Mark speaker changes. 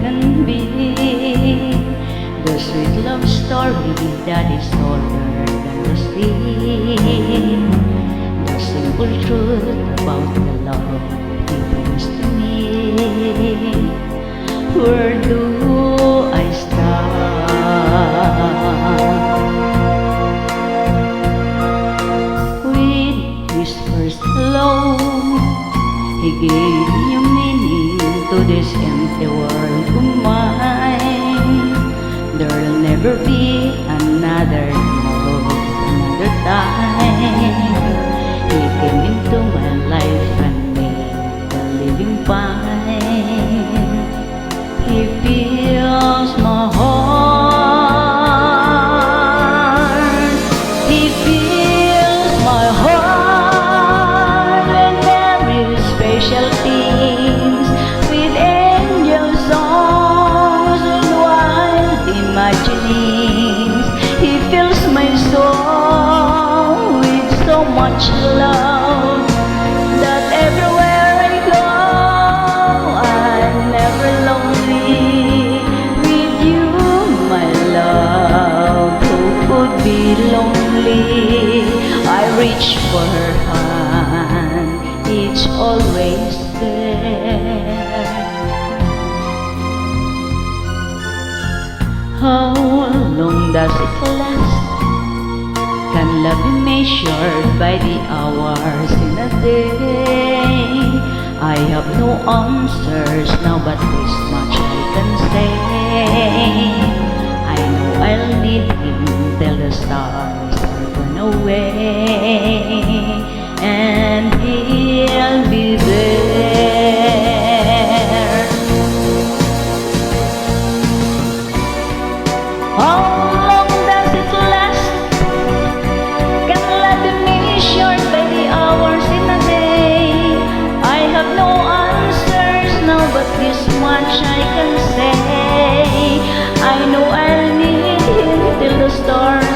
Speaker 1: can be the sweet love story that is older than the sea, the simple truth about the love he brings to me. Where do I start? With his first hello, he gave new meaning to this empty world of mine. There'll never be another love, another time. He came into my life and made the living fine. He fills my heart. He fills my heart with very special things, with angel songs and wild imaginings. He fills my soul with so much love that everywhere I go I'm never lonely. With you, my love, who could be lonely? I reach for her hand, it's always there. How long does it last? Can love be measured by the hours in a day? I have no answers now, but this much I can say. I know I'll need him till the stars are gone away, and he'll be there. How long does it last? Can love be measured by the hours in a day? I have no answers now, but this much I can say. I know I'll need him till the stars